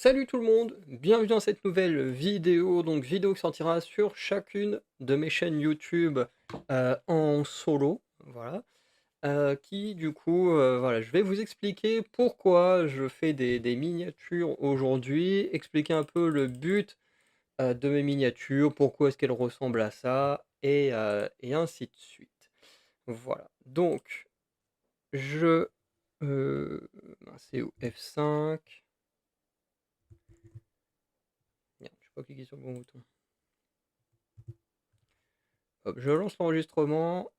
Salut tout le monde, bienvenue dans cette nouvelle vidéo, donc vidéo qui sortira sur chacune de mes chaînes YouTube en solo, voilà, qui du coup, voilà, je vais vous expliquer pourquoi je fais des miniatures aujourd'hui, expliquer un peu le but de mes miniatures, pourquoi est-ce qu'elles ressemblent à ça, et ainsi de suite. Voilà, donc mince, c'est où? F5. Merde, je peux pas cliquer sur le bon bouton. Hop, je lance l'enregistrement.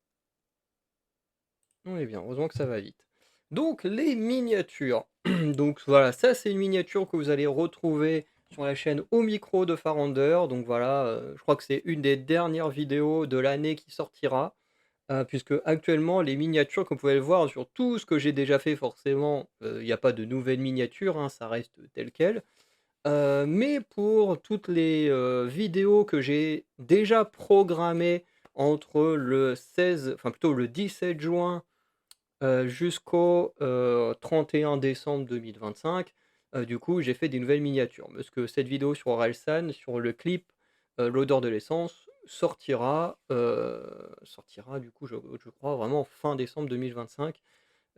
On est bien, heureusement que ça va vite. Donc, les miniatures. Donc voilà, ça c'est une miniature que vous allez retrouver sur la chaîne Au Micro de Farander. Donc voilà, je crois que c'est une des dernières vidéos de l'année qui sortira. Puisque actuellement, les miniatures, comme vous pouvez le voir sur tout ce que j'ai déjà fait, forcément, il n'y a pas de nouvelles miniatures, hein, ça reste tel quel. Mais pour toutes les, vidéos que j'ai déjà programmées entre le 16, enfin plutôt le 17 juin, jusqu'au, 31 décembre 2025, du coup, j'ai fait des nouvelles miniatures. Parce que cette vidéo sur Orelsan, sur le clip, L'odeur de l'essence, sortira du coup, je crois vraiment fin décembre 2025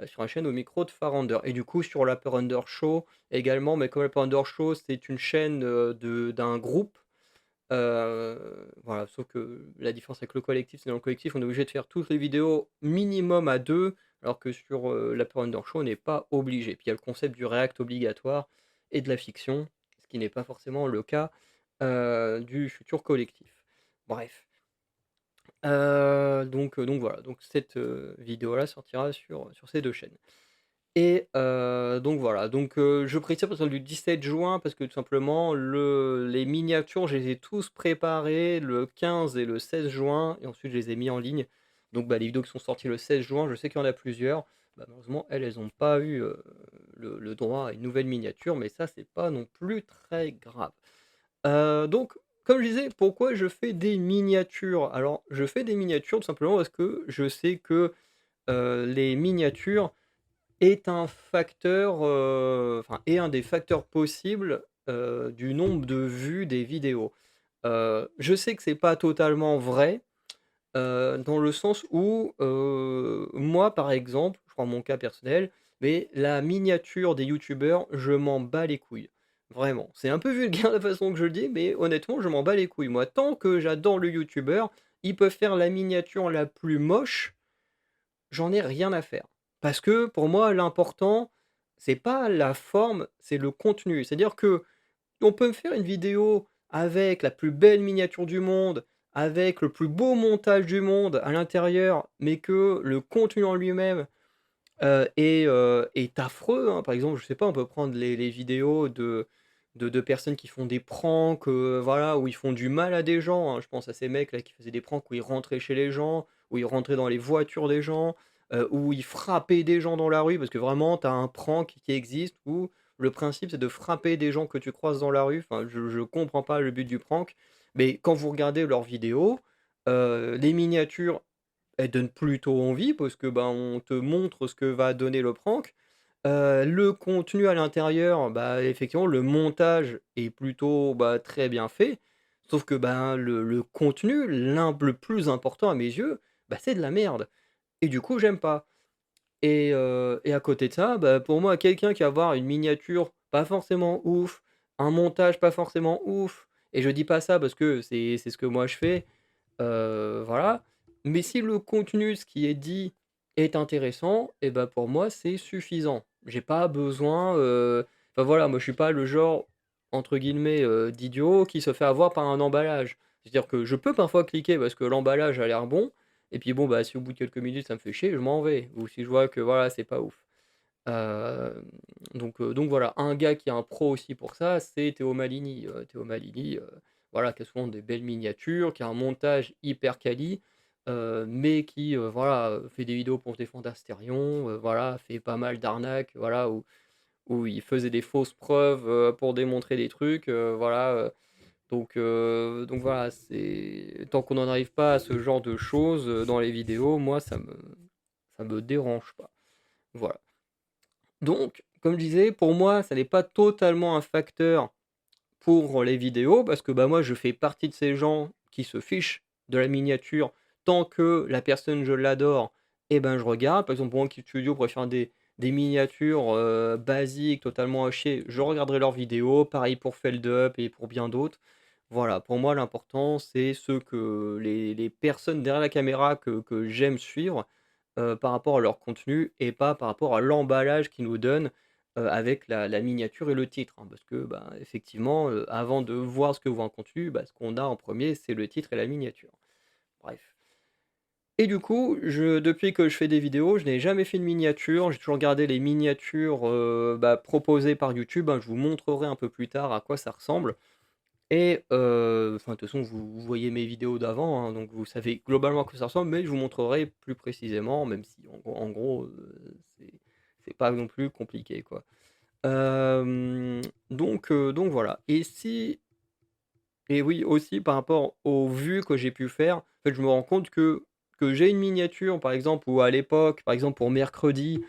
sur la chaîne Au Micro de Farander et du coup sur l'Upper Under Show également, mais comme l'Upper Under Show, c'est une chaîne, d'un groupe, voilà, sauf que la différence avec le collectif, c'est dans le collectif, on est obligé de faire toutes les vidéos minimum à 2 alors que sur, l'Upper Under Show, on n'est pas obligé. Puis il y a le concept du react obligatoire et de la fiction, ce qui n'est pas forcément le cas, du futur collectif. Bref. Donc voilà, donc cette, vidéo-là sortira sur ces 2 chaînes. Et donc voilà, donc je précise à partir du 17 juin parce que tout simplement les miniatures, je les ai tous préparées le 15 et le 16 juin et ensuite je les ai mis en ligne. Donc bah, les vidéos qui sont sorties le 16 juin, je sais qu'il y en a plusieurs. Bah, malheureusement, elles ont pas eu, le droit à une nouvelle miniature, mais ça, c'est pas non plus très grave. Donc comme je disais, pourquoi je fais des miniatures? Alors je fais des miniatures tout simplement parce que je sais que, les miniatures est un facteur, enfin est un des facteurs possibles, du nombre de vues des vidéos. Je sais que c'est pas totalement vrai, dans le sens où, moi par exemple, je prends mon cas personnel, mais la miniature des youtubeurs, je m'en bats les couilles. Vraiment. C'est un peu vulgaire la façon que je le dis, mais honnêtement, je m'en bats les couilles. Moi, tant que j'adore le youtubeur, ils peuvent faire la miniature la plus moche, j'en ai rien à faire. Parce que pour moi, l'important, c'est pas la forme, c'est le contenu. C'est-à-dire que on peut me faire une vidéo avec la plus belle miniature du monde, avec le plus beau montage du monde à l'intérieur, mais que le contenu en lui-même, est affreux, hein. Par exemple, je sais pas, on peut prendre les vidéos de personnes qui font des pranks, voilà, où ils font du mal à des gens, hein. Je pense à ces mecs-là qui faisaient des pranks où ils rentraient chez les gens, où ils rentraient dans les voitures des gens, où ils frappaient des gens dans la rue. Parce que vraiment, tu as un prank qui existe où le principe, c'est de frapper des gens que tu croises dans la rue. Enfin, je comprends pas le but du prank. Mais quand vous regardez leurs vidéos, les miniatures, elles donnent plutôt envie parce que, ben, on te montre ce que va donner le prank. Le contenu à l'intérieur, bah, effectivement, le montage est plutôt, bah, très bien fait. Sauf que, ben, le contenu, le plus important à mes yeux, bah, c'est de la merde et du coup, j'aime pas et à côté de ça, bah, pour moi, quelqu'un qui va avoir une miniature pas forcément ouf, un montage pas forcément ouf et je dis pas ça parce que c'est ce que moi je fais, voilà. Mais si le contenu, ce qui est dit est intéressant et bah, pour moi, c'est suffisant. J'ai pas besoin, enfin voilà, moi je suis pas le genre, entre guillemets, «d'idiot» qui se fait avoir par un emballage. C'est-à-dire que je peux parfois cliquer parce que l'emballage a l'air bon et puis bon, bah, si au bout de quelques minutes ça me fait chier, je m'en vais ou si je vois que voilà, c'est pas ouf. Hem, donc voilà, un gars qui est un pro aussi pour ça, c'est Théo Malini. Théo Malini, voilà, qui a souvent des belles miniatures, qui a un montage hyper quali, mais qui, voilà, fait des vidéos pour se défendre d'Astérion, voilà, fait pas mal d'arnaques, voilà, où il faisait des fausses preuves, pour démontrer des trucs, voilà, donc voilà, c'est tant qu'on n'en arrive pas à ce genre de choses, dans les vidéos, moi ça me dérange pas. Voilà. Donc, comme je disais, pour moi, ça n'est pas totalement un facteur pour les vidéos parce que, bah, moi, je fais partie de ces gens qui se fichent de la miniature tant que la personne, je l'adore et ben, je regarde. Par exemple, pour moi, Kid Studio pourrait faire des miniatures, basiques, totalement à chier, je regarderai leurs vidéos. Pareil pour Feldup et pour bien d'autres. Voilà, pour moi, l'important, c'est ce que les personnes derrière la caméra que j'aime suivre, par rapport à leur contenu et pas par rapport à l'emballage qu'ils nous donnent, avec la miniature et le titre, hein. Parce que, bah, effectivement, avant de voir ce que vaut un contenu, bah, ce qu'on a en premier c'est le titre et la miniature. Bref. Et du coup, depuis que je fais des vidéos, je n'ai jamais fait de miniature. J'ai toujours gardé les miniatures, bah, proposées par YouTube, hein. Je vous montrerai un peu plus tard à quoi ça ressemble. Et enfin, de toute façon, vous voyez mes vidéos d'avant, hein, donc vous savez globalement à quoi ça ressemble, mais je vous montrerai plus précisément, même si en gros, c'est pas non plus compliqué, quoi. Donc voilà. Et oui, aussi par rapport aux vues que j'ai pu faire, en fait, je me rends compte que j'ai une miniature, par exemple, ou à l'époque, par exemple pour mercredi,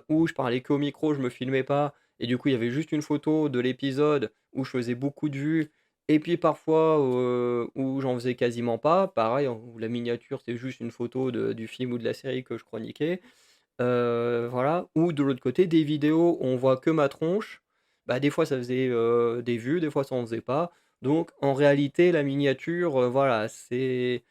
où je parlais qu'au micro, je me filmais pas et du coup, il y avait juste une photo de l'épisode où je faisais beaucoup de vues et puis parfois, où j'en faisais quasiment pas, pareil, où la miniature, c'est juste une photo du film ou de la série que je chroniquais. Voilà, ou de l'autre côté, des vidéos où on voit que ma tronche, bah, des fois ça faisait, des vues, des fois ça en faisait pas. Donc en réalité, la miniature, voilà, c'est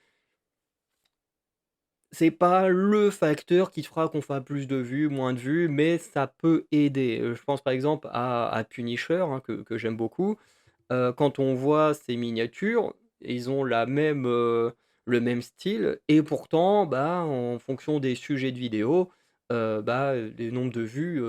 pas le facteur qui fera qu'on fera plus de vues, moins de vues, mais ça peut aider. Je pense par exemple à Punisher, hein, que j'aime beaucoup. Quand on voit ces miniatures, ils ont le même style et pourtant, bah, en fonction des sujets de vidéos, bah, les nombres de vues,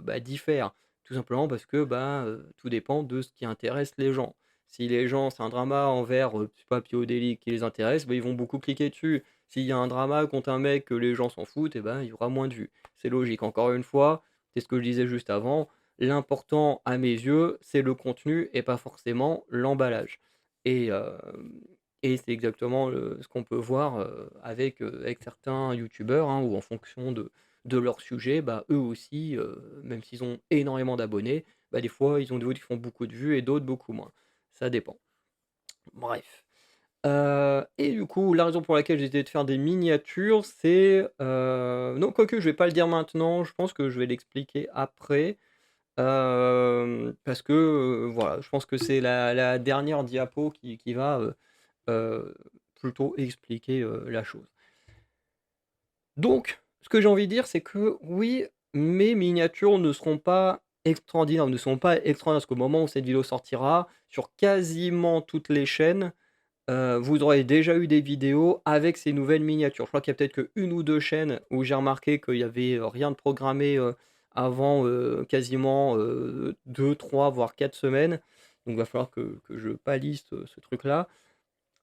bah, diffèrent. Tout simplement parce que, bah, tout dépend de ce qui intéresse les gens. Si les gens c'est un drama envers, je sais pas, Piodélique qui les intéresse, bah, ils vont beaucoup cliquer dessus. S'il y a un drama contre un mec que les gens s'en foutent et ben, il y aura moins de vues. C'est logique. Encore une fois, c'est ce que je disais juste avant, l'important à mes yeux, c'est le contenu et pas forcément l'emballage. Et c'est exactement ce qu'on peut voir, avec certains youtubeurs, hein, où en fonction de leur sujet, bah, eux aussi, même s'ils ont énormément d'abonnés, bah, des fois, ils ont d'autres qui font beaucoup de vues et d'autres beaucoup moins. Ça dépend. Bref. Et du coup, la raison pour laquelle j'ai décidé de faire des miniatures, c'est, non, quoique je vais pas le dire maintenant, je pense que je vais l'expliquer après. Parce que, voilà, je pense que c'est la dernière diapo qui va, heu, plutôt expliquer, la chose. Donc, ce que j'ai envie de dire, c'est que oui, mes miniatures ne seront pas extraordinaires, ne sont pas extraordinaires, parce qu'au moment où cette vidéo sortira, sur quasiment toutes les chaînes, vous aurez déjà eu des vidéos avec ces nouvelles miniatures. Je crois qu'il y a peut-être qu'1 ou 2 chaînes où j'ai remarqué qu'il y avait, rien de programmé, avant, quasiment, 2-3 voire 4 semaines. Donc il va falloir que je pallie ce truc-là.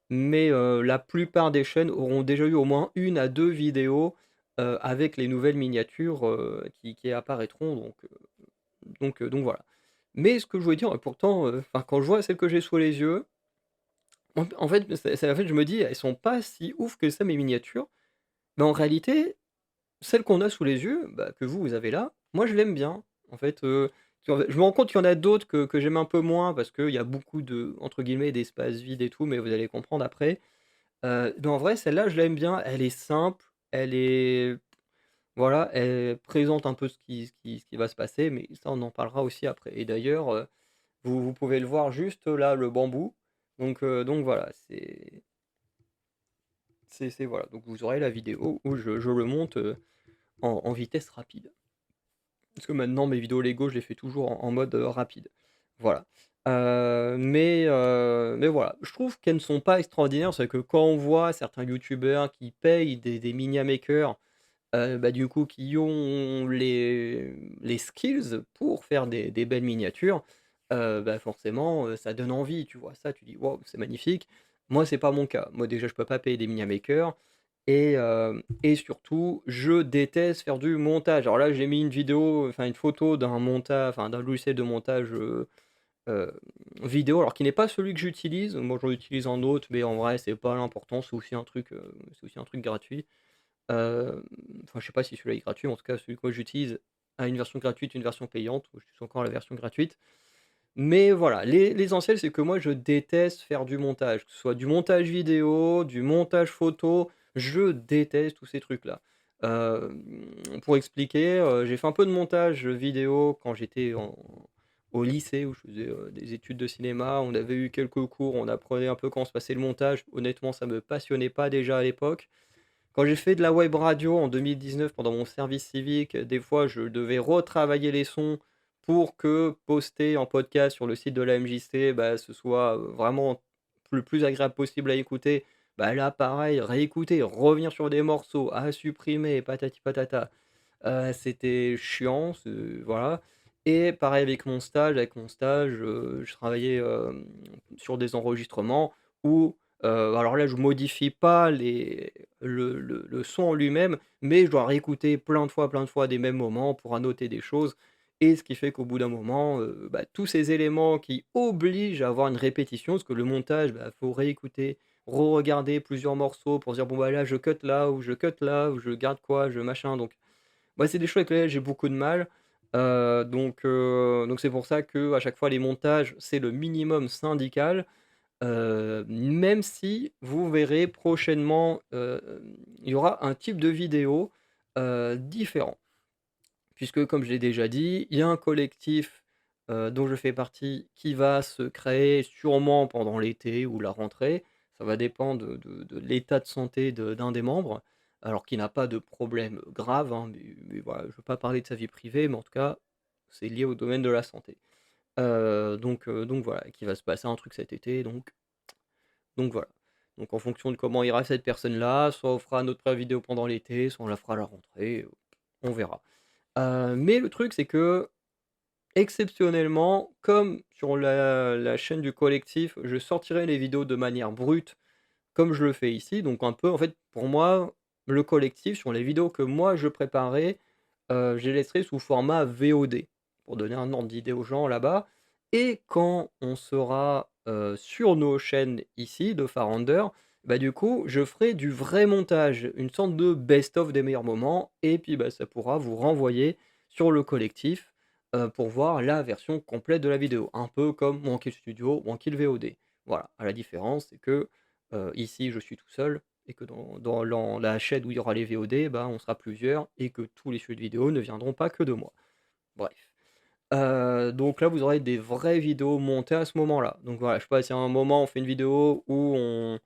Mais, la plupart des chaînes auront déjà eu au moins 1 à 2 vidéos, avec les nouvelles miniatures, qui apparaîtront donc voilà. Mais ce que je voulais dire, pourtant, enfin quand je vois celles que j'ai sous les yeux, en fait, en fait, je me dis: «Elles sont pas si ouf que ça mes miniatures». Mais en réalité, celle qu'on a sous les yeux, bah, que vous avez là, moi je l'aime bien. En fait, je me rends compte qu'il y en a d'autres que j'aime un peu moins parce qu'il y a beaucoup de entre guillemets «d'espace vide» et tout, mais vous allez comprendre après. Mais en vrai, celle-là, je l'aime bien. Elle est simple, elle est voilà, elle présente un peu ce qui va se passer, mais ça, on en parlera aussi après. Et d'ailleurs, vous pouvez le voir juste là, le bambou. Donc voilà, c'est voilà, donc vous aurez la vidéo où je le monte, en vitesse rapide. Parce que maintenant mes vidéos Lego, je les fais toujours en mode, rapide. Voilà. Mais voilà, je trouve qu'elles ne sont pas extraordinaires. C'est que quand on voit certains youtubeurs qui payent des Minia Makers, bah, du coup qui ont les skills pour faire des belles miniatures, bah, forcément, ça donne envie. Tu vois ça, tu dis: «Waouh, c'est magnifique». Moi, c'est pas mon cas. Moi déjà, je peux pas payer des Minia Makers et surtout, je déteste faire du montage. Alors là, j'ai mis une vidéo, enfin une photo d'un logiciel de montage, heu, vidéo, alors qui n'est pas celui que j'utilise. Moi, j'en utilise un autre, mais en vrai, c'est pas l'important, c'est aussi un truc gratuit. Hem, enfin, je sais pas si celui-là est gratuit, mais en tout cas, celui que moi j'utilise à une version gratuite, une version payante. Je suis encore à la version gratuite. Mais voilà, l'essentiel, c'est que moi, je déteste faire du montage, que ce soit du montage vidéo, du montage photo, je déteste tous ces trucs-là. Pour expliquer, j'ai fait un peu de montage vidéo quand j'étais au lycée où je faisais, des études de cinéma. On avait eu quelques cours, on apprenait un peu comment se passait le montage. Honnêtement, ça me passionnait pas déjà à l'époque. Quand j'ai fait de la web radio en 2019 pendant mon service civique, des fois je devais retravailler les sons pour que poster en podcast sur le site de la MJC, bah, ce soit, vraiment le plus agréable possible à écouter. Bah, là pareil, réécouter, revenir sur des morceaux, à supprimer, patati patata. C'était chiant, voilà. Et pareil avec mon stage, je travaillais, sur des enregistrements où, alors là, je modifie pas le son en lui-même, mais je dois réécouter plein de fois des mêmes moments pour annoter des choses et ce qui fait qu'au bout d'un moment, bah, tous ces éléments qui obligent à avoir une répétition, parce que le montage, bah, faut réécouter, re-regarder plusieurs morceaux pour dire: «Bon, bah, là, je cut là ou je cut là ou je garde quoi, je machin», donc ouais, c'est des choses avec lesquelles j'ai beaucoup de mal, donc c'est pour ça que à chaque fois les montages, c'est le minimum syndical, même si vous verrez prochainement, il y aura un type de vidéo, différent. Puisque comme je l'ai déjà dit, il y a un collectif, dont je fais partie qui va se créer sûrement pendant l'été ou la rentrée. Ça va dépendre de l'état de santé d'un des membres, alors qu'il n'a pas de problème grave, hein, mais voilà, je ne veux pas parler de sa vie privée, mais en tout cas, c'est lié au domaine de la santé. Donc voilà, qu'il va se passer un truc cet été, donc voilà. Donc en fonction de comment ira cette personne-là, soit on fera notre première vidéo pendant l'été, soit on la fera à la rentrée, on verra. Mais le truc, c'est que exceptionnellement, comme sur la chaîne du collectif, je sortirai les vidéos de manière brute, comme je le fais ici. Donc un peu, en fait, pour moi, le collectif, sur les vidéos que moi je préparais, je les laisserai sous format VOD, pour donner un ordre d'idée aux gens là-bas. Et quand on sera, sur nos chaînes ici de Farounder, bah, du coup, je ferai du vrai montage, une sorte de best of des meilleurs moments et puis, bah, ça pourra vous renvoyer sur le collectif, pour voir la version complète de la vidéo. Un peu comme mon Kill Studio ou Kill VOD. Voilà, à la différence, c'est que, ici, je suis tout seul et que dans la chaîne où il y aura les VOD, bah, on sera plusieurs et que tous les sujets de vidéo ne viendront pas que de moi. Bref. Donc là, vous aurez des vraies vidéos montées à ce moment-là. Donc voilà, je sais pas, si à un moment on fait une vidéo où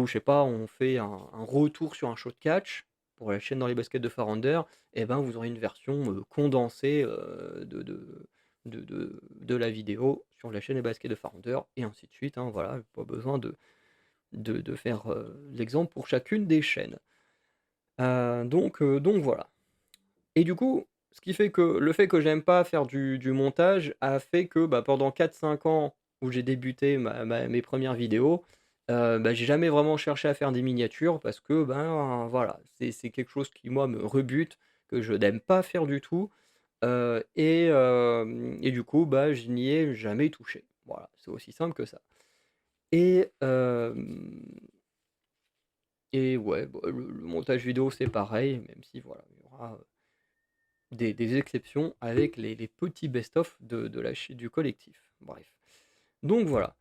je sais pas, on fait un retour sur un show de catch pour la chaîne Dans les baskets de Farounder, et ben, vous aurez une version, condensée, de la vidéo sur la chaîne Les baskets de Farounder et ainsi de suite, hein, voilà, pas besoin de faire, l'exemple pour chacune des chaînes. Donc voilà. Et du coup, ce qui fait que le fait que j'aime pas faire du montage a fait que, bah, pendant 4 5 ans où j'ai débuté mes premières vidéos, bah, j'ai jamais vraiment cherché à faire des miniatures parce que, ben, voilà, c'est quelque chose qui moi me rebute, que je n'aime pas faire du tout, et du coup, bah, je n'y ai jamais touché. Voilà, c'est aussi simple que ça. Et et ouais, bah, le montage vidéo, c'est pareil, même si voilà, il y aura, des exceptions avec les petits best-of de la chi du collectif. Bref. Donc voilà.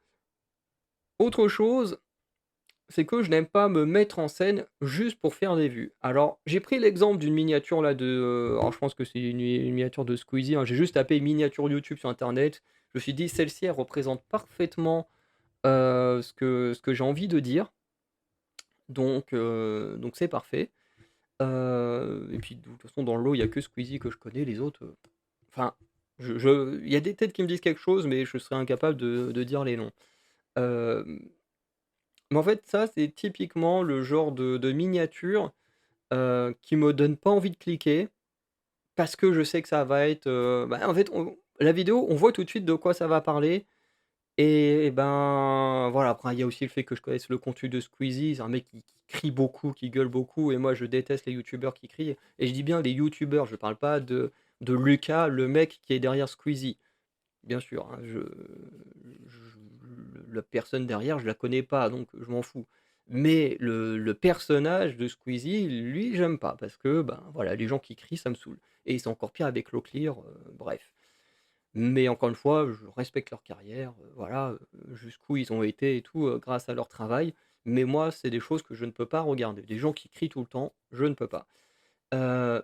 Autre chose, c'est que je n'aime pas me mettre en scène juste pour faire des vues. Alors, j'ai pris l'exemple d'une miniature là alors je pense que c'est une miniature de Squeezie, hein. J'ai juste tapé miniature YouTube sur internet. Je me suis dit: «Celle-ci, elle représente parfaitement, ce que j'ai envie de dire». Donc c'est parfait. Et puis de toute façon dans le lot, il y a que Squeezie que je connais, les autres, enfin, il y a des têtes qui me disent quelque chose, mais je serais incapable de dire les noms. Hem, mais en fait, ça, c'est typiquement le genre de miniature, qui me donne pas envie de cliquer, parce que je sais que ça va être, bah, en fait, la vidéo, on voit tout de suite de quoi ça va parler et ben, voilà. Après, il y a aussi le fait que je connaisse le contenu de Squeezie. C'est un mec qui crie beaucoup, qui gueule beaucoup et moi, je déteste les youtubeurs qui crient et je dis bien les youtubeurs, je parle pas de Lucas, le mec qui est derrière Squeezie. Bien sûr, hein, la personne derrière, je la connais pas, donc je m'en fous. Mais le personnage de Squeezie, lui, j'aime pas parce que, ben, voilà, les gens qui crient, ça me saoule et c'est encore pire avec Locklear, bref. Mais encore une fois, je respecte leur carrière, voilà, jusqu'où ils ont été et tout, grâce à leur travail. Mais moi, c'est des choses que je ne peux pas regarder. Des gens qui crient tout le temps, je ne peux pas. Heu,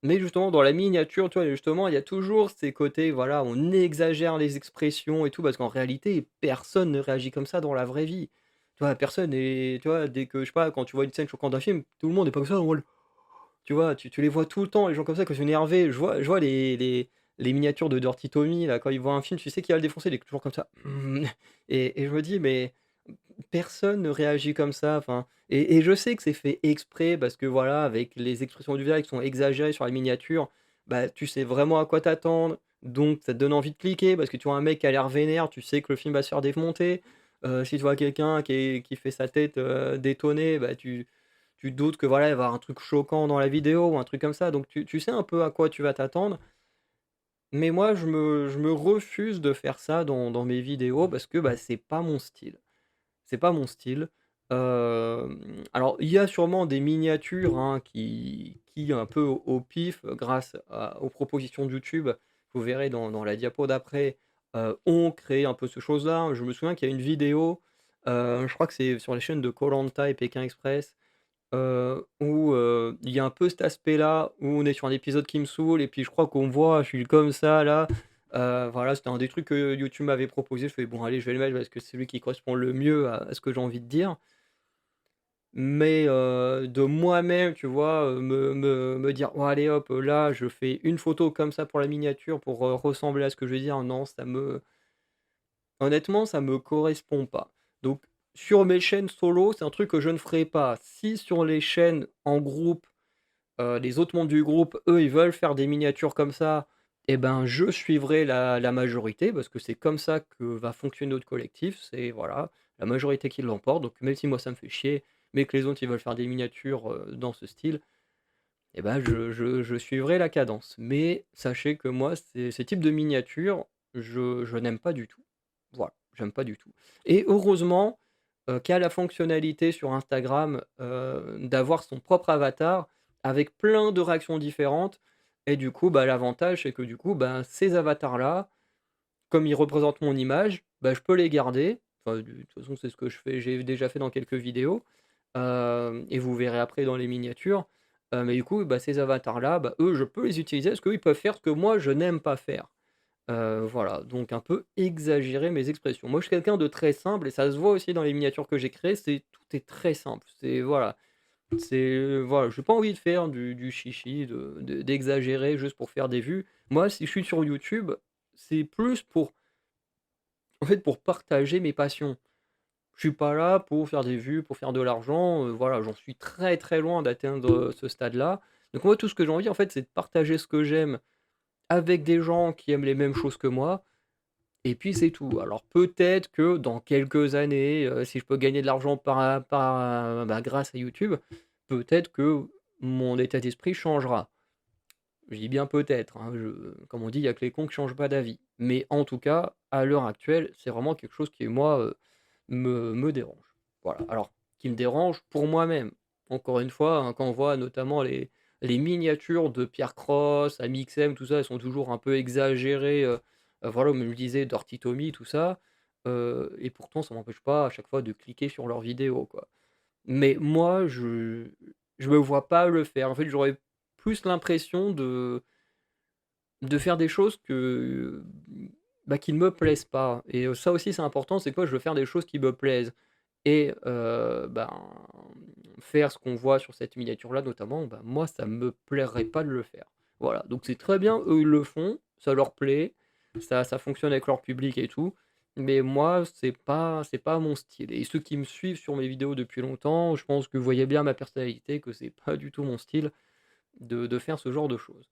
mais justement dans la miniature, tu vois, justement, il y a toujours ces côtés, voilà, on exagère les expressions et tout parce qu'en réalité, personne ne réagit comme ça dans la vraie vie. Tu vois, personne est tu vois, dès que je sais pas, quand tu vois une scène choquante d'un film, tout le monde est pas comme ça en mode tu vois? Tu les vois tout le temps, les gens comme ça, quand ils sont énervés. Je vois les miniatures de Dirty Tommy là, quand ils voient un film, tu sais qu'il va le défoncer, il est toujours comme ça. Et je me dis: «Mais personne ne réagit comme ça», enfin et je sais que c'est fait exprès parce que voilà, avec les expressions du visage qui sont exagérées sur les miniatures, bah, tu sais vraiment à quoi t'attendre, donc ça te donne envie de cliquer parce que tu vois un mec qui a l'air vénère, tu sais que le film va se faire démonter. Si tu vois quelqu'un qui fait sa tête, détonner, bah, tu te doutes que voilà, il va y avoir un truc choquant dans la vidéo ou un truc comme ça, donc tu sais un peu à quoi tu vas t'attendre. Mais moi, je me refuse de faire ça dans mes vidéos parce que, bah, c'est pas mon style. C'est pas mon style. Alors il y a sûrement des miniatures, hein, qui un peu au pif, grâce aux propositions de YouTube, vous verrez dans la diapo d'après, ont créé un peu ce chose-là. Je me souviens qu'il y a une vidéo, je crois que c'est sur les chaînes de Koh-Lanta et Pékin Express. Où, il y a un peu cet aspect-là, où on est sur un épisode qui me saoule et puis je crois qu'on me voit, je suis comme ça là, voilà, c'était un des trucs que YouTube m'avait proposé. Je fais: «Bon allez, je vais le mettre parce que c'est celui qui correspond le mieux à ce que j'ai envie de dire». Mais, de moi-même, tu vois, me dire: «Oh allez hop, là je fais une photo comme ça pour la miniature pour, ressembler à ce que je veux dire», non, honnêtement, ça me correspond pas. Donc sur mes chaînes solo, c'est un truc que je ne ferai pas. Si sur les chaînes en groupe, les autres membres du groupe, eux, ils veulent faire des miniatures comme ça, et ben, je suivrai la majorité parce que c'est comme ça que va fonctionner notre collectif. C'est voilà, la majorité qui l'emporte. Donc même si moi ça me fait chier, mais que les autres ils veulent faire des miniatures, dans ce style, et ben, je suivrai la cadence. Mais sachez que moi, ces types de miniatures, je n'aime pas du tout. Voilà, j'aime pas du tout et heureusement, qu'il y a la fonctionnalité sur Instagram, d'avoir son propre avatar avec plein de réactions différentes et du coup, bah, l'avantage, c'est que du coup, ben, ces avatars-là, comme ils représentent mon image, bah, je peux les garder. Enfin, de toute façon, c'est ce que je fais, j'ai déjà fait dans quelques vidéos, et vous verrez après dans les miniatures. Mais du coup, bah, ces avatars-là, bah, eux, je peux les utiliser parce qu'eux, ils peuvent faire ce que moi, je n'aime pas faire. Voilà, donc un peu exagérer mes expressions. Moi, je suis quelqu'un de très simple et ça se voit aussi dans les miniatures que j'ai créées, tout est très simple. C'est voilà, voilà, j'ai pas envie de faire du chichi, d'exagérer juste pour faire des vues. Moi, si je suis sur YouTube, c'est plus pour en fait, pour partager mes passions. Je suis pas là pour faire des vues, pour faire de l'argent, voilà, j'en suis très, très loin d'atteindre, ce stade-là. Donc moi, tout ce que j'ai envie, en fait, c'est de partager ce que j'aime avec des gens qui aiment les mêmes choses que moi et puis c'est tout. Alors peut-être que dans quelques années, si je peux gagner de l'argent bah, grâce à YouTube, peut-être que mon état d'esprit changera. Je dis bien peut-être, hein, comme on dit: «Il y a que les cons qui changent pas d'avis». Mais en tout cas, à l'heure actuelle, c'est vraiment quelque chose qui, moi, me dérange. Voilà, alors qui me dérange pour moi-même. Encore une fois, hein, quand on voit notamment les miniatures de Pierre Cross, Amixem, tout ça, elles sont toujours un peu exagérées, voilà, comme je le disais, Dirty Tommy, tout ça, et pourtant ça m'empêche pas à chaque fois de cliquer sur leurs vidéos, quoi. Mais moi, je me vois pas le faire. En fait, j'aurais plus l'impression de faire des choses bah, qui ne me plaisent pas et ça aussi c'est important, c'est quoi? Je veux faire des choses qui me plaisent et ben, faire ce qu'on voit sur cette miniature-là notamment, bah, moi ça me plairait pas de le faire. Voilà, donc c'est très bien, eux ils le font, ça leur plaît, ça fonctionne avec leur public et tout, mais moi c'est pas mon style et ceux qui me suivent sur mes vidéos depuis longtemps, je pense que vous voyez bien ma personnalité, que c'est pas du tout mon style de faire ce genre de choses.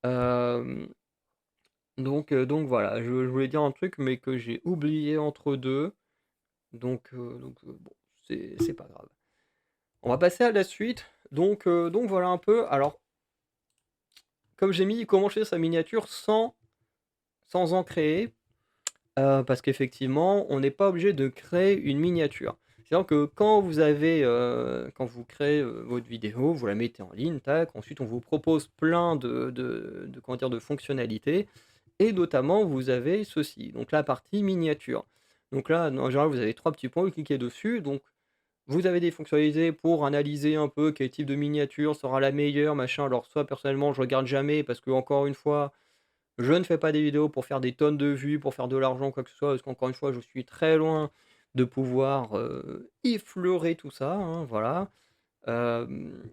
Hem donc voilà, je voulais dire un truc, mais que j'ai oublié entre 2, donc bon, c'est pas grave. On va passer à la suite, donc voilà un peu. Alors, comme j'ai mis comment choisir sa miniature sans en créer, parce qu'effectivement, on n'est pas obligé de créer une miniature. C'est-à-dire que quand vous créez, votre vidéo, vous la mettez en ligne, tac, ensuite on vous propose plein de comment dire? De fonctionnalités et notamment vous avez ceci, donc la partie miniature. Donc là, en général, vous avez 3 petits points, vous cliquez dessus, donc vous avez des fonctionnalités pour analyser un peu quel type de miniature sera la meilleure, machin. Alors soit personnellement, je regarde jamais parce que encore une fois, je ne fais pas des vidéos pour faire des tonnes de vues, pour faire de l'argent, quoi que ce soit, parce qu'encore une fois, je suis très loin de pouvoir, effleurer tout ça, hein, voilà. Hem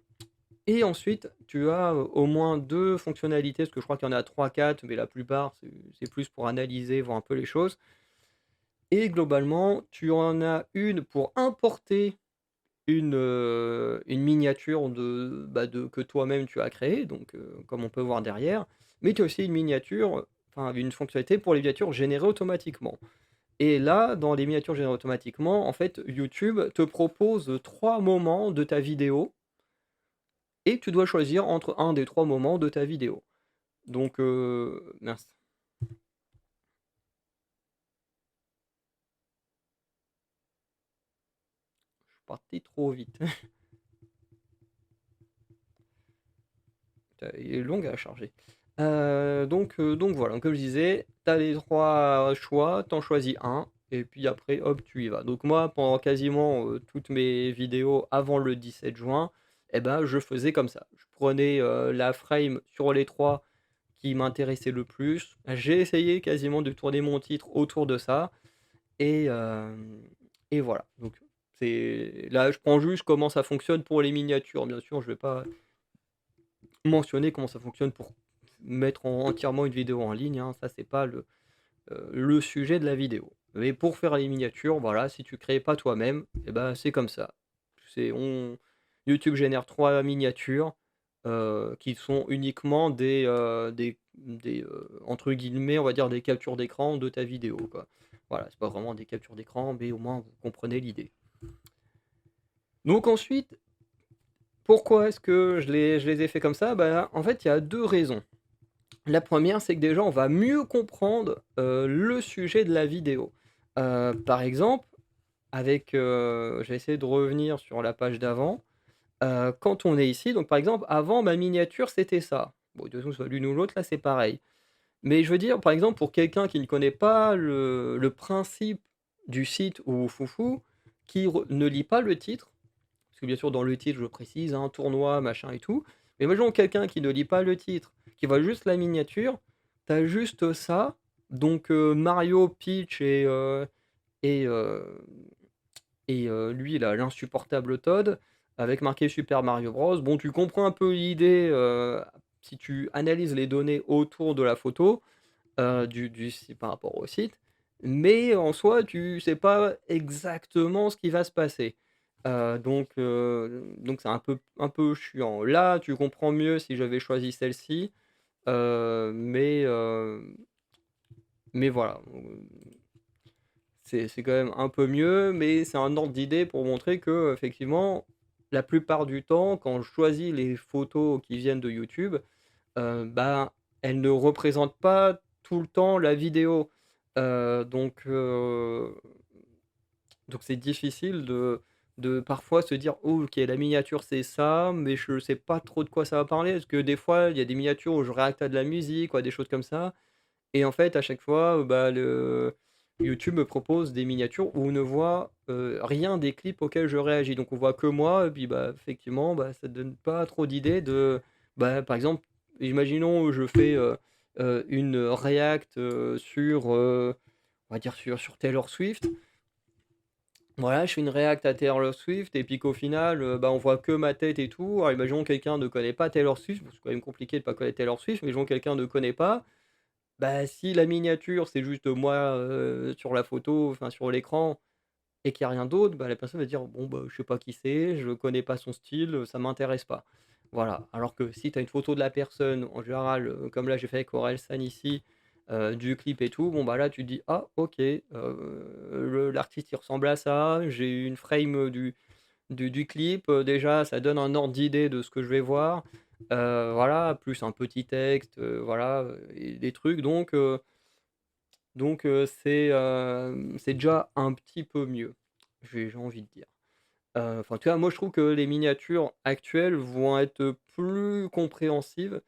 et ensuite, tu as, au moins 2 fonctionnalités, parce que je crois qu'il y en a trois quatre, mais la plupart, c'est plus pour analyser, voir un peu les choses et globalement, tu en as une pour importer une miniature de que toi-même tu as créée, donc comme on peut voir derrière, mais tu as aussi une miniature, enfin une fonctionnalité pour les miniatures générées automatiquement. Et là, dans les miniatures générées automatiquement, en fait, YouTube te propose 3 moments de ta vidéo et tu dois choisir entre un des 3 moments de ta vidéo. Donc mince, je suis parti trop vite. Il est long à charger. Donc voilà, donc comme je disais, tu as les 3 choix, tu en choisis un et puis après hop, tu y vas. Donc moi, pendant quasiment, toutes mes vidéos avant le 17 juin et ben, je faisais comme ça. Je prenais, la frame sur les 3 qui m'intéressait le plus. J'ai essayé quasiment de tourner mon titre autour de ça et hem et voilà. Donc c'est là, je prends juste comment ça fonctionne pour les miniatures. Bien sûr, je vais pas mentionner comment ça fonctionne pour mettre entièrement une vidéo en ligne, hein, ça c'est pas le sujet de la vidéo. Mais pour faire les miniatures, voilà, si tu crées pas toi-même, et ben, c'est comme ça. C'est on YouTube génère 3 miniatures, qui sont uniquement entre guillemets, on va dire «des captures d'écran» de ta vidéo, quoi. Voilà, c'est pas vraiment des captures d'écran, mais au moins vous comprenez l'idée. Donc ensuite, pourquoi est-ce que je les ai fait comme ça? Bah, en fait, il y a 2 raisons. La première, c'est que déjà, on va mieux comprendre, le sujet de la vidéo. Par exemple, je vais essayer de revenir sur la page d'avant. Quand on est ici, donc par exemple, avant ma miniature, c'était ça. Bon, de toute façon, soit l'une ou l'autre, là, c'est pareil. Mais je veux dire, par exemple, pour quelqu'un qui ne connaît pas le principe du site ou foufou, qui ne lit pas le titre, parce que bien sûr, dans le titre, je précise, hein, tournoi, machin et tout. Mais imaginons quelqu'un qui ne lit pas le titre, qui voit juste la miniature, tu as juste ça, donc Mario, Peach et heu lui, il a l'insupportable Toad, avec marqué Super Mario Bros. Bon, tu comprends un peu l'idée, si tu analyses les données autour de la photo, du si par rapport au site, mais en soi, tu sais pas exactement ce qui va se passer. Donc c'est un peu chiant. Là, tu comprends mieux si j'avais choisi celle-ci, heu, mais heu, mais voilà, c'est quand même un peu mieux, mais c'est un ordre d'idée pour montrer que effectivement, la plupart du temps, quand je choisis les photos qui viennent de YouTube, bah, elles ne représentent pas tout le temps la vidéo. Heu, donc heu, donc c'est difficile de parfois se dire: «Oh OK, la miniature c'est ça, mais je sais pas trop de quoi ça va parler». Parce que des fois, il y a des miniatures où je réacte à de la musique ou à des choses comme ça et en fait, à chaque fois, bah, le YouTube me propose des miniatures où on ne voit, rien des clips auxquels je réagis. Donc on voit que moi et puis, bah, effectivement, bah, ça donne pas trop d'idées bah, par exemple, imaginons, je fais, une react, on va dire sur Taylor Swift. Voilà, je fais une react à Taylor Swift et puis qu'au final, bah, on voit que ma tête et tout. Alors imaginons quelqu'un ne connaît pas Taylor Swift, bon, c'est quand même compliqué de pas connaître Taylor Swift, mais imaginons quelqu'un ne connaît pas, bah, si la miniature, c'est juste moi, sur la photo, enfin sur l'écran et qu'il y a rien d'autre, bah, la personne va dire: «Bon, bah, je sais pas qui c'est, je connais pas son style, ça m'intéresse pas». Voilà. Alors que si tu as une photo de la personne, en général, comme là j'ai fait avec Orelsan ici, du clip et tout, bon, bah, là tu te dis: «Ah OK, le l'artiste il ressemble à ça, j'ai une frame, du clip, déjà ça donne un ordre d'idée de ce que je vais voir». Voilà, plus un petit texte, voilà, et des trucs donc c'est déjà un petit peu mieux. j'ai envie de dire. Enfin, en tout cas, moi, je trouve que les miniatures actuelles vont être plus compréhensives.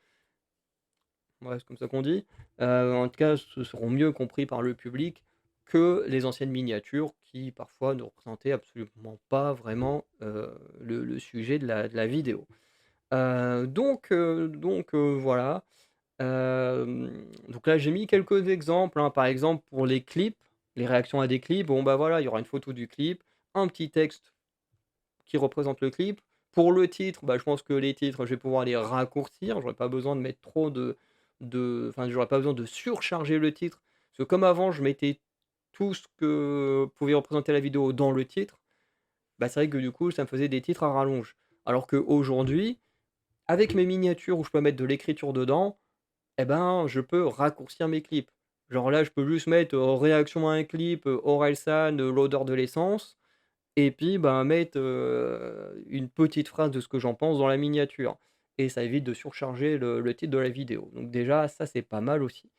Ouais, c'est comme ça qu'on dit. En tout cas, ce seront mieux compris par le public que les anciennes miniatures qui, parfois, ne représentaient absolument pas vraiment, le sujet de la vidéo. Voilà. Donc là, j'ai mis quelques exemples, hein. Par exemple, pour les clips, les réactions à des clips, bon, bah, voilà, il y aura une photo du clip, un petit texte qui représente le clip. Pour le titre, bah, je pense que les titres, je vais pouvoir les raccourcir. J'aurais pas besoin de mettre trop enfin, j'aurais pas besoin de surcharger le titre. Parce que comme avant, je mettais tout ce que pouvait représenter la vidéo dans le titre, bah, c'est vrai que du coup, ça me faisait des titres à rallonge. Alors qu'aujourd'hui, avec mes miniatures où je peux mettre de l'écriture dedans, eh ben, je peux raccourcir mes clips. Genre là, je peux juste mettre, réaction à un clip, Orelsan, l'odeur de l'essence et puis, ben, mettre, une petite phrase de ce que j'en pense dans la miniature et ça évite de surcharger le titre de la vidéo. Donc déjà, ça, c'est pas mal aussi.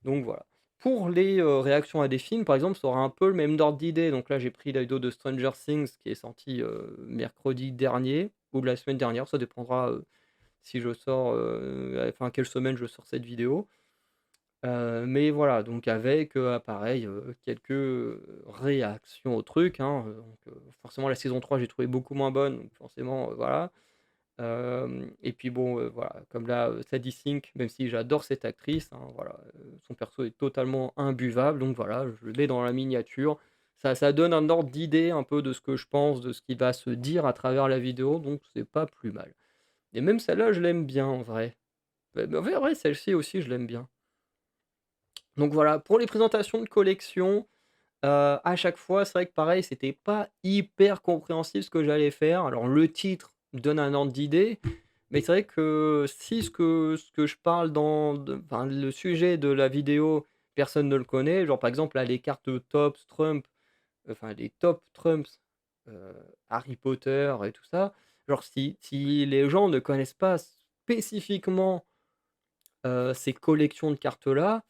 Donc voilà. Pour les, réactions à des films, par exemple, ça aura un peu le même ordre d'idée. Donc là, j'ai pris la vidéo de Stranger Things qui est sortie, mercredi dernier ou la semaine dernière, ça dépendra, si je sors, enfin quelle semaine je sors cette vidéo. Mais voilà, donc avec, pareil, quelques, réactions au truc, hein, forcément la saison 3 j'ai trouvé beaucoup moins bonne, donc forcément, voilà. Et puis bon, voilà, comme là, Sadie Sink, même si j'adore cette actrice, hein, voilà, son perso est totalement imbuvable, donc voilà, je le mets dans la miniature. Ça donne un ordre d'idée un peu de ce que je pense, de ce qui va se dire à travers la vidéo, donc c'est pas plus mal. Et même celle-là, je l'aime bien en vrai. Mais en vrai, celle-ci aussi, je l'aime bien. Donc voilà, pour les présentations de collection, à chaque fois, c'est vrai que pareil, c'était pas hyper compréhensible ce que j'allais faire. Alors le titre me donne un ordre d'idée, mais c'est vrai que si ce que je parle enfin le sujet de la vidéo, personne ne le connaît, genre par exemple là les cartes Topps, Trump, enfin les Top Trumps, heu, Harry Potter et tout ça, genre si les gens ne connaissent pas spécifiquement, ces collections de cartes-là,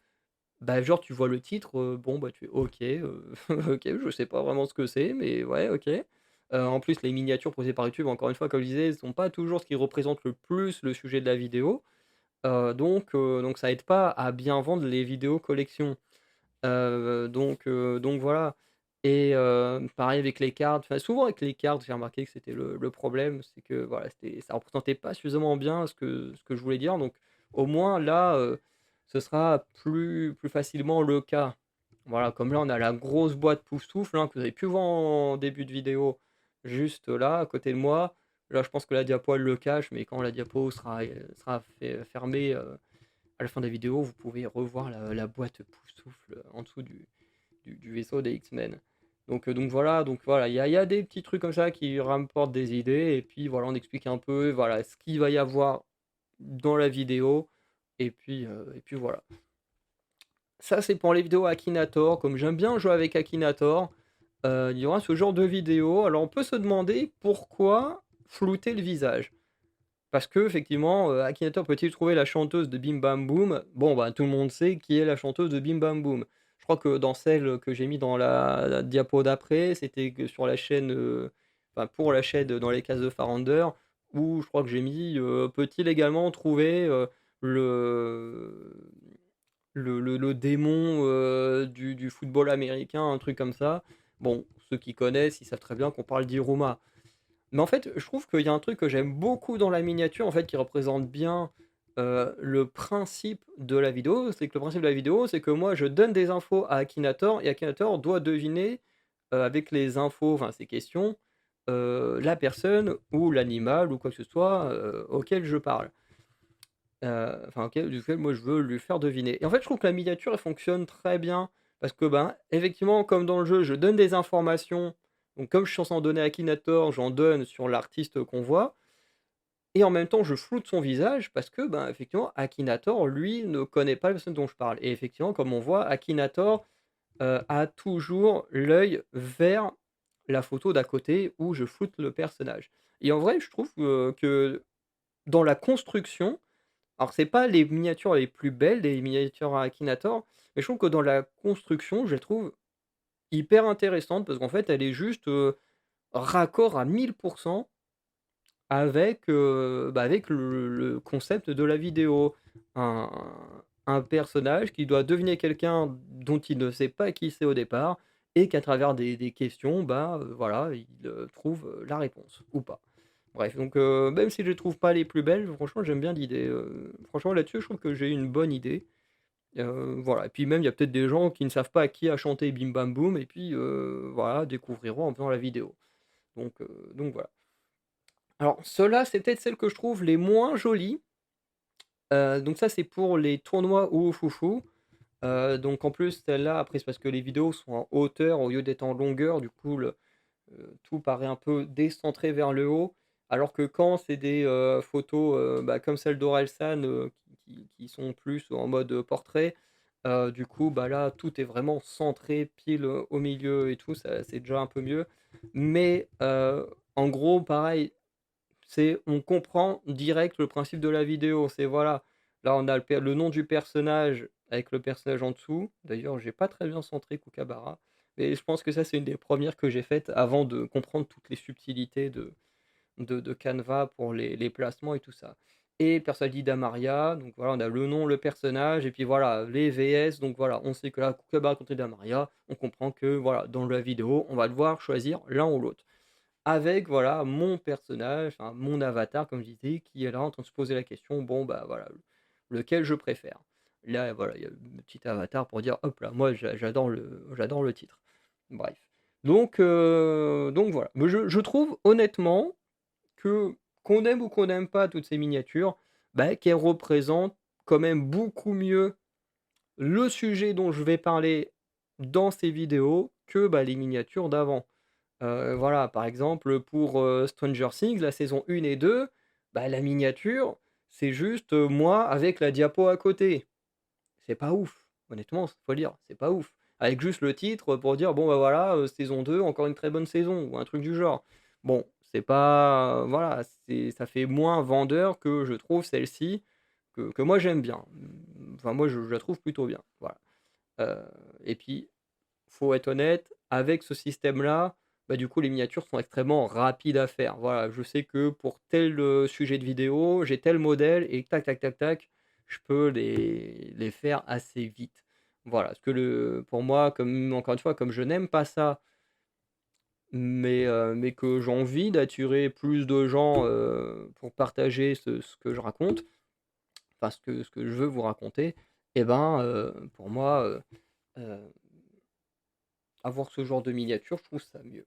bah, genre, tu vois le titre, bon, bah, tu fais: «OK, OK, je sais pas vraiment ce que c'est, mais ouais, OK». En plus, les miniatures posées par YouTube, encore une fois, comme je disais, sont pas toujours ce qui représente le plus le sujet de la vidéo, donc ça aide pas à bien vendre les vidéos collection. Donc voilà et pareil avec les cartes, enfin, souvent avec les cartes, j'ai remarqué que c'était le problème, c'est que, voilà, ça représentait pas suffisamment bien ce que je voulais dire, donc au moins là, ce sera plus facilement le cas. Voilà, comme là, on a la grosse boîte Poufsouffle, hein, que vous avez pu voir en début de vidéo, juste là, à côté de moi. Là, je pense que la diapo, elle le cache, mais quand la diapo sera fermée, à la fin de la vidéo, vous pouvez revoir la boîte Poufsouffle en dessous du vaisseau des X-Men. Donc voilà, il y a des petits trucs comme ça qui rapportent des idées, et puis voilà, on explique un peu voilà, ce qu'il va y avoir dans la vidéo, et puis voilà. Ça, c'est pour les vidéos Akinator. Comme j'aime bien jouer avec Akinator, il y aura ce genre de vidéo. Alors on peut se demander pourquoi flouter le visage. Parce qu'effectivement, Akinator peut-il trouver la chanteuse de Bim Bam Boum? Bon, bah, tout le monde sait qui est la chanteuse de Bim Bam Boum. Je crois que dans celle que j'ai mis dans la diapo d'après, c'était que sur la chaîne, enfin pour la chaîne dans les cases de Farender, où je crois que j'ai mis, peut-il également trouver, le le démon, du football américain, un truc comme ça. Bon, ceux qui connaissent, ils savent très bien qu'on parle d'Iruma. Mais en fait, je trouve qu'il y a un truc que j'aime beaucoup dans la miniature, en fait, qui représente bien, le principe de la vidéo. C'est que le principe de la vidéo, c'est que moi, je donne des infos à Akinator et Akinator doit deviner, avec les infos, enfin ces questions, la personne ou l'animal ou quoi que ce soit, auquel je parle. Enfin duquel moi je veux lui faire deviner. Et en fait, je trouve que la miniature, elle fonctionne très bien parce que, ben, effectivement, comme dans le jeu, je donne des informations. Donc comme je suis censé en donner à Akinator, j'en donne sur l'artiste qu'on voit et en même temps, je floute son visage parce que, ben, effectivement, Akinator, lui, ne connaît pas la personne dont je parle et effectivement, comme on voit, Akinator, a toujours l'œil vers la photo d'à côté où je floute le personnage. Et en vrai, je trouve, que dans la construction, alors c'est pas les miniatures les plus belles des miniatures à Akinator, mais je trouve que dans la construction, je les trouve hyper intéressante parce qu'en fait, elle est juste, raccord à 1000% avec, avec le concept de la vidéo. Un un personnage qui doit deviner quelqu'un dont il ne sait pas qui c'est au départ et qu'à travers des questions, voilà, il, trouve, la réponse ou pas. Bref, donc même si je les trouve pas les plus belles, franchement, j'aime bien l'idée, franchement là-dessus, je trouve que j'ai une bonne idée. Voilà et puis même, il y a peut-être des gens qui ne savent pas qui a chanté Bim Bam Boum et puis, voilà, découvriront en faisant la vidéo. Donc voilà. Alors ceux-là, c'est peut-être celles que je trouve les moins jolies. Donc ça, c'est pour les tournois Oufoufou. Donc en plus, celle-là, après, c'est parce que les vidéos sont en hauteur au lieu d'être en longueur. Du coup, tout paraît un peu décentré vers le haut. Alors que quand c'est des, photos, comme celle d'Orelsan, qui sont plus en mode, portrait, du coup, là, tout est vraiment centré pile, au milieu et tout, ça c'est déjà un peu mieux. Mais, en gros, pareil, on comprend direct le principe de la vidéo. C'est voilà, là on a le nom du personnage avec le personnage en dessous. D'ailleurs, j'ai pas très bien centré Kookaburra, mais je pense que ça, c'est une des premières que j'ai faites avant de comprendre toutes les subtilités de Canva pour les placements et tout ça. Et personnage Damaria, donc voilà, on a le nom, le personnage, et puis voilà, les VS, donc voilà, on sait que là, Kookaburra contre Damaria, on comprend que voilà, dans la vidéo, on va devoir choisir l'un ou l'autre. Avec voilà, mon personnage, enfin mon avatar comme je disais, qui est là en train de se poser la question: «Bon voilà, lequel je préfère?» Là voilà, il y a le petit avatar pour dire: «Hop là, moi j'adore le titre». Bref. Donc voilà. Mais je trouve honnêtement que, qu'on aime ou qu'on n'aime pas toutes ces miniatures, qu'elles représentent quand même beaucoup mieux le sujet dont je vais parler dans ces vidéos que, les miniatures d'avant. Voilà, par exemple, pour, Stranger Things, la saison 1 et 2, la miniature, c'est juste, moi avec la diapo à côté. C'est pas ouf. Honnêtement, faut le dire, c'est pas ouf. Avec juste le titre, pour dire: «Bon, voilà, saison 2, encore une très bonne saison» ou un truc du genre. Bon, c'est pas, voilà, ça fait moins vendeur que je trouve celle-ci, que moi j'aime bien. Enfin moi je la trouve plutôt bien, voilà. Heu et puis faut être honnête, avec ce système-là, du coup, les miniatures sont extrêmement rapides à faire. Voilà, je sais que pour tel, sujet de vidéo, j'ai tel modèle et tac, tac, tac, tac, je peux les faire assez vite. Voilà, parce que pour moi, comme encore une fois, comme je n'aime pas ça, mais que j'ai envie d'attirer plus de gens, pour partager ce que je raconte, enfin ce que je veux vous raconter et pour moi, avoir ce genre de miniature, je trouve ça mieux.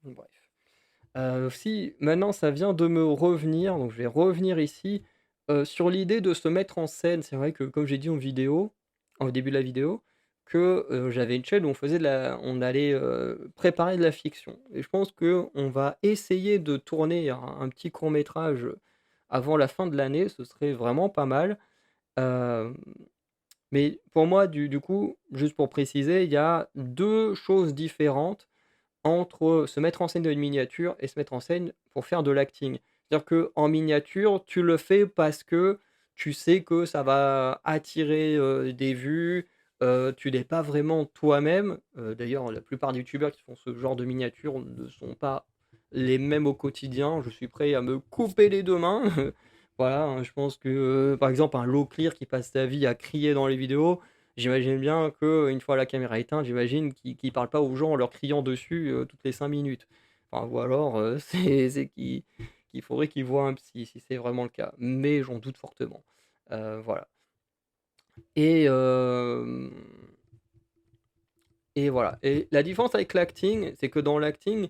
Bref. Si maintenant ça vient de me revenir, donc je vais revenir ici, sur l'idée de se mettre en scène. C'est vrai que comme j'ai dit en vidéo, au début de la vidéo, que, j'avais une chaîne où on allait, préparer de la fiction et je pense que on va essayer de tourner un petit court métrage, avant la fin de l'année, ce serait vraiment pas mal. Hem, mais pour moi du coup, juste pour préciser, il y a 2 choses différentes entre se mettre en scène dans une miniature et se mettre en scène pour faire de l'acting. C'est-à-dire qu'en miniature, tu le fais parce que tu sais que ça va attirer, des vues, tu n'es pas vraiment toi-même. D'ailleurs, la plupart des youtubeurs qui font ce genre de miniature ne sont pas les mêmes au quotidien. Je suis prêt à me couper les 2 mains. Voilà, hein, je pense que, par exemple, un Low-Clear qui passe sa vie à crier dans les vidéos, j'imagine bien qu'une fois la caméra éteinte, j'imagine qu'il parle pas aux gens en leur criant dessus, toutes les 5 minutes. Enfin ou alors, c'est qu'il faudrait qu'il voit un psy, si c'est vraiment le cas, mais j'en doute fortement. Voilà et hem et voilà et la différence avec l'acting, c'est que dans l'acting,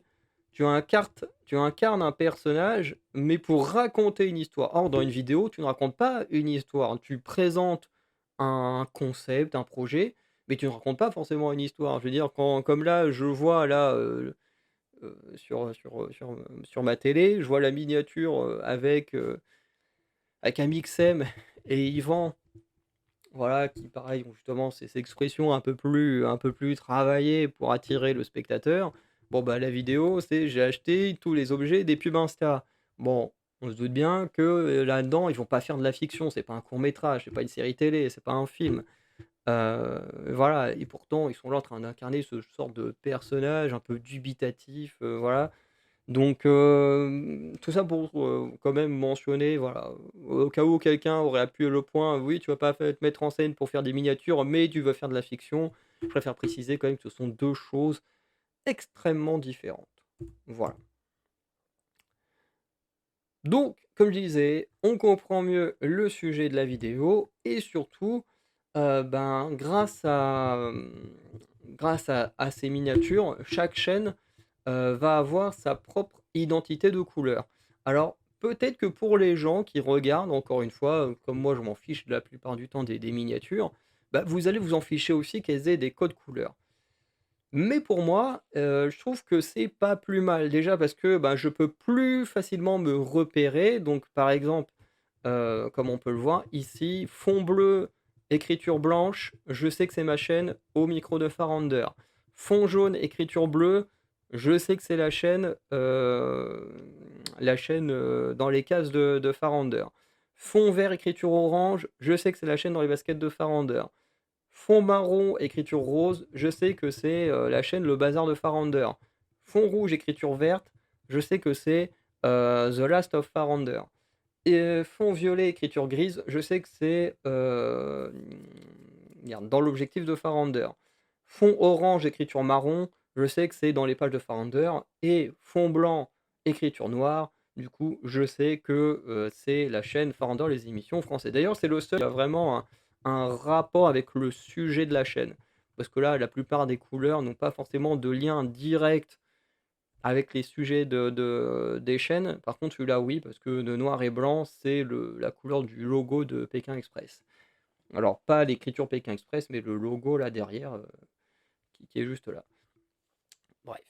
tu incarnes un personnage, mais pour raconter une histoire. Or, dans une vidéo, tu ne racontes pas une histoire. Tu présentes un concept, un projet, mais tu ne racontes pas forcément une histoire. Je veux dire, comme là, je vois là, sur ma télé, je vois la miniature, avec un Mixem et Yvan, voilà, qui pareil, ont justement ces expressions un peu plus travaillées pour attirer le spectateur. Bon, la vidéo, c'est: «J'ai acheté tous les objets des pubs Insta». Bon, on se doute bien que, là-dedans, ils vont pas faire de la fiction, c'est pas un court métrage, c'est pas une série télé, c'est pas un film. Voilà et pourtant ils sont là en train d'incarner ce sorte de personnage un peu dubitatif, voilà. Donc tout ça pour, quand même mentionner, voilà, au cas où quelqu'un aurait appuyé le point: «Oui, tu vas pas te mettre en scène pour faire des miniatures, mais tu veux faire de la fiction». Je préfère préciser quand même que ce sont 2 choses extrêmement différentes. Voilà. Donc, comme je disais, on comprend mieux le sujet de la vidéo et surtout, ben, grâce à ces miniatures, chaque chaîne, va avoir sa propre identité de couleur. Alors, peut-être que pour les gens qui regardent, encore une fois, comme moi je m'en fiche la plupart du temps des miniatures, bah, vous allez vous en ficher aussi qu'elles aient des codes couleurs. Mais pour moi, je trouve que c'est pas plus mal. Déjà parce que, bah, je peux plus facilement me repérer. Donc par exemple, comme on peut le voir ici, fond bleu, écriture blanche, je sais que c'est ma chaîne au micro de Farander. Fond jaune, écriture bleue, je sais que c'est la chaîne, dans les cases de Farander. Fond vert, écriture orange, je sais que c'est la chaîne dans les baskets de Farander. Fond marron, écriture rose, je sais que c'est, la chaîne Le Bazar de Farander. Fond rouge, écriture verte, je sais que c'est, The Last of Farander. Et fond violet, écriture grise, je sais que c'est, merde, dans l'objectif de Farander. Fond orange, écriture marron, je sais que c'est dans les pages de Farander. Et fond blanc, écriture noire, du coup, je sais que, c'est la chaîne Farander, les émissions françaises. D'ailleurs, c'est le seul qui a vraiment un rapport avec le sujet de la chaîne. Parce que là, la plupart des couleurs n'ont pas forcément de lien direct avec les sujets des chaînes. Par contre, celui-là, oui, parce que de noir et blanc, c'est la couleur du logo de Pékin Express. Alors, pas l'écriture Pékin Express, mais le logo là derrière, qui est juste là. Bref.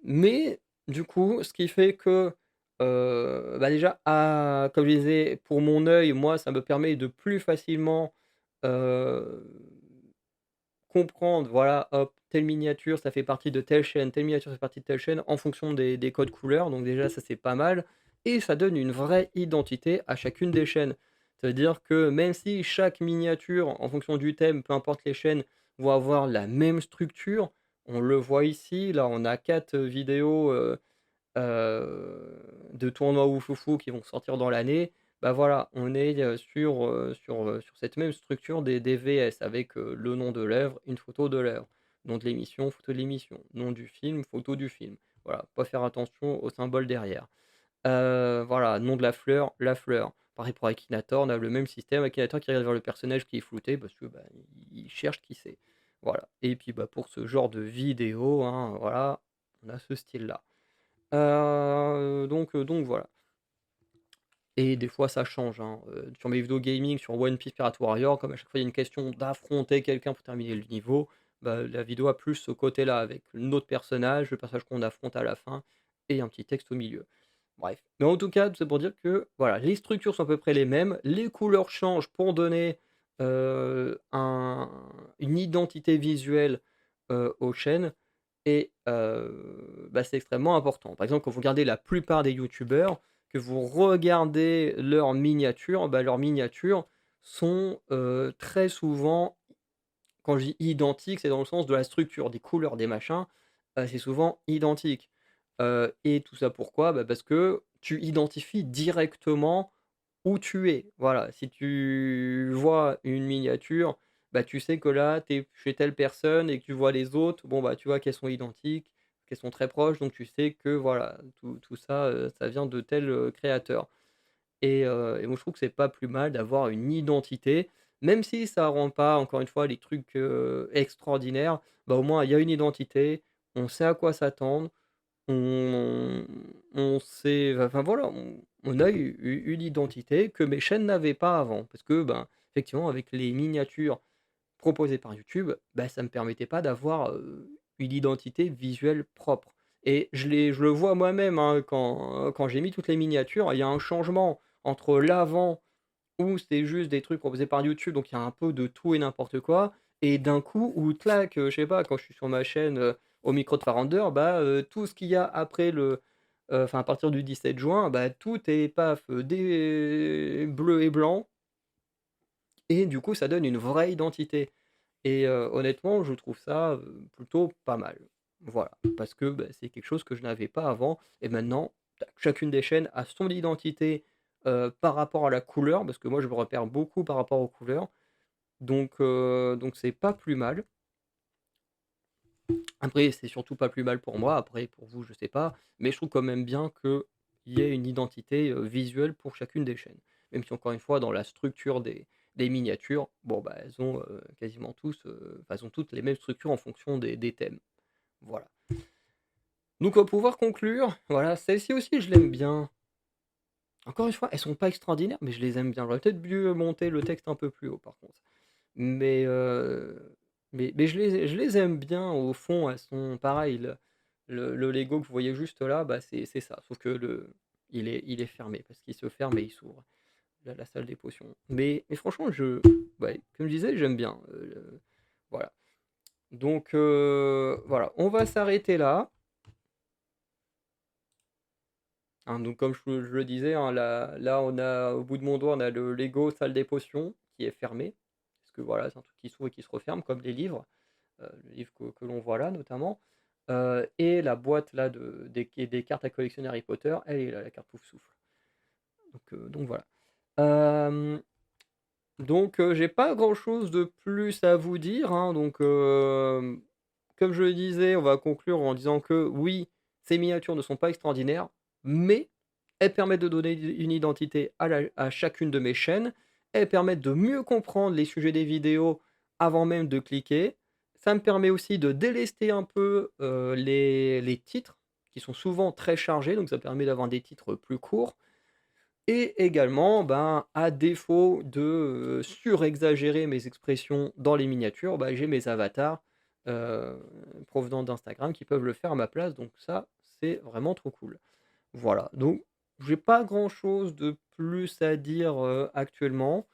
Mais du coup, ce qui fait que, bah, déjà, comme je disais, pour mon œil, moi, ça me permet de plus facilement, heu comprendre, voilà, hop, telle miniature, ça fait partie de telle chaîne, telle miniature, ça fait partie de telle chaîne, en fonction des codes couleurs. Donc déjà, ça, c'est pas mal et ça donne une vraie identité à chacune des chaînes. Ça veut dire que même si chaque miniature, en fonction du thème, peu importe les chaînes, vont avoir la même structure, on le voit ici, là, on a 4 vidéos, de tournois ou foufou qui vont sortir dans l'année, bah, voilà, on est, sur cette même structure des VS avec, le nom de l'œuvre, une photo de l'œuvre, nom de l'émission, photo de l'émission, nom du film, photo du film. Voilà, pas faire attention aux symboles derrière. Voilà, nom de la fleur, la fleur. Pareil pour Akinator, on a le même système, Akinator qui regarde vers le personnage qui est flouté parce que, bah, il cherche qui c'est. Voilà et puis, bah, pour ce genre de vidéo, hein, voilà, on a ce style-là. Donc voilà et des fois ça change, hein, sur mes vidéos gaming, sur One Piece Pirate Warrior, comme à chaque fois il y a une question d'affronter quelqu'un pour terminer le niveau, bah, la vidéo a plus ce côté-là avec notre personnage, le personnage qu'on affronte à la fin et un petit texte au milieu. Bref, mais en tout cas, tout ça pour dire que, voilà, les structures sont à peu près les mêmes, les couleurs changent pour donner, un une identité visuelle, aux chaînes et bah, c'est extrêmement important. Par exemple, quand vous regardez la plupart des youtubeurs, que vous regardez leurs miniatures sont, très souvent, quand je dis identiques, c'est dans le sens de la structure, des couleurs, des machins, c'est souvent identique. Et tout ça pourquoi? Bah, parce que tu identifies directement où tu es. Voilà, si tu vois une miniature, bah, tu sais que là, tu es chez telle personne et que tu vois les autres, bon, bah, tu vois qu'elles sont identiques, qu'elles sont très proches, donc tu sais que voilà, tout ça, ça vient de tel, créateur. Et moi je trouve que c'est pas plus mal d'avoir une identité, même si ça rend pas encore une fois les trucs, extraordinaires, bah, au moins il y a une identité, on sait à quoi s'attendre, on on sait enfin voilà, on a une identité que mes chaînes n'avaient pas avant. Parce que, ben, effectivement avec les miniatures proposées par YouTube, bah, ça me permettait pas d'avoir, une identité visuelle propre et je le vois moi-même, hein, quand j'ai mis toutes les miniatures, il y a un changement entre l'avant où c'était juste des trucs proposés par YouTube, donc il y a un peu de tout et n'importe quoi et d'un coup où clac, je sais pas, quand je suis sur ma chaîne, au micro de Farender, bah, tout ce qu'il y a après enfin à partir du 17 juin, bah, tout est paf, des bleu et blanc et du coup, ça donne une vraie identité et honnêtement, je trouve ça, plutôt pas mal. Voilà, parce que, bah, c'est quelque chose que je n'avais pas avant et maintenant, tac, chacune des chaînes a son identité, par rapport à la couleur, parce que moi, je me repère beaucoup par rapport aux couleurs, donc c'est pas plus mal. Après, c'est surtout pas plus mal pour moi, après pour vous, je sais pas, mais je trouve quand même bien qu'il y ait une identité, visuelle pour chacune des chaînes. Même si encore une fois, dans la structure des miniatures, bon, bah, elles ont, quasiment tous, enfin, elles ont toutes les mêmes structures en fonction des thèmes. Voilà. Donc on va pouvoir conclure, voilà, celle-ci aussi je l'aime bien. Encore une fois, elles sont pas extraordinaires, mais je les aime bien. J'aurais peut-être dû monter le texte un peu plus haut par contre. Mais, mais je les aime bien au fond, elles sont pareil, le Lego que vous voyez juste là, bah, c'est ça. Sauf que il est fermé parce qu'il se ferme et il s'ouvre, la salle des potions. Mais franchement, ouais, comme je disais, j'aime bien, voilà. Donc, voilà, on va s'arrêter là, hein, donc comme je le disais, hein, là, on a au bout de mon doigt, on a le Lego salle des potions qui est fermé. Parce que voilà, c'est un truc qui s'ouvre et qui se referme comme les livres. Le livre que l'on voit là notamment, et la boîte là des cartes à collectionner Harry Potter, elle est là, la carte Poufsouffle. Donc voilà. Hem, donc j'ai pas grand-chose de plus à vous dire, hein, donc comme je le disais, on va conclure en disant que oui, ces miniatures ne sont pas extraordinaires, mais elles permettent de donner une identité à chacune de mes chaînes. Elles permettent de mieux comprendre les sujets des vidéos avant même de cliquer. Ça me permet aussi de délester un peu, les titres qui sont souvent très chargés, donc ça permet d'avoir des titres plus courts et également, ben, à défaut de, surexagérer mes expressions dans les miniatures, bah, j'ai mes avatars, heu, provenant d'Instagram qui peuvent le faire à ma place, donc ça, c'est vraiment trop cool. Voilà, donc j'ai pas grand-chose de plus à dire, actuellement.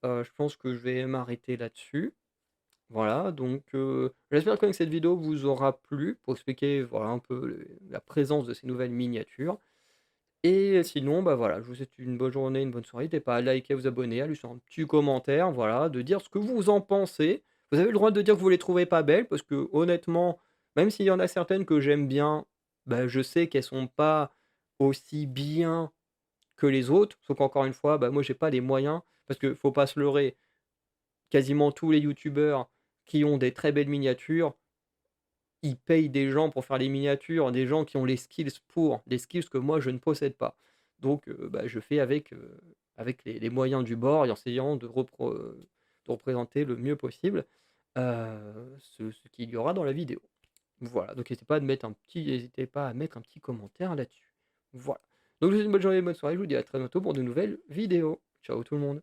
Je pense que je vais m'arrêter là-dessus. Voilà, donc j'espère quand même que cette vidéo vous aura plu pour expliquer, voilà, un peu la présence de ces nouvelles miniatures. Et sinon, bah, voilà, je vous souhaite une bonne journée, une bonne soirée. N'hésitez pas à liker, à vous abonner, à laisser un petit commentaire, voilà, de dire ce que vous en pensez. Vous avez le droit de dire que vous les trouvez pas belles parce que honnêtement, même s'il y en a certaines que j'aime bien, bah, je sais qu'elles sont pas aussi bien que les autres. Sauf qu'encore une fois, bah, moi j'ai pas les moyens parce que faut pas se leurrer, quasiment tous les youtubeurs qui ont des très belles miniatures, ils payent des gens pour faire les miniatures, des gens qui ont les skills pour, des skills que moi je ne possède pas. Donc bah, je fais avec les moyens du bord et en essayant de représenter le mieux possible, ce qu'il y aura dans la vidéo. Voilà, donc n'hésitez pas à mettre un petit commentaire là-dessus. Voilà. Donc je vous souhaite une bonne journée, bonne soirée, je vous dis à très bientôt pour de nouvelles vidéos. Ciao tout le monde.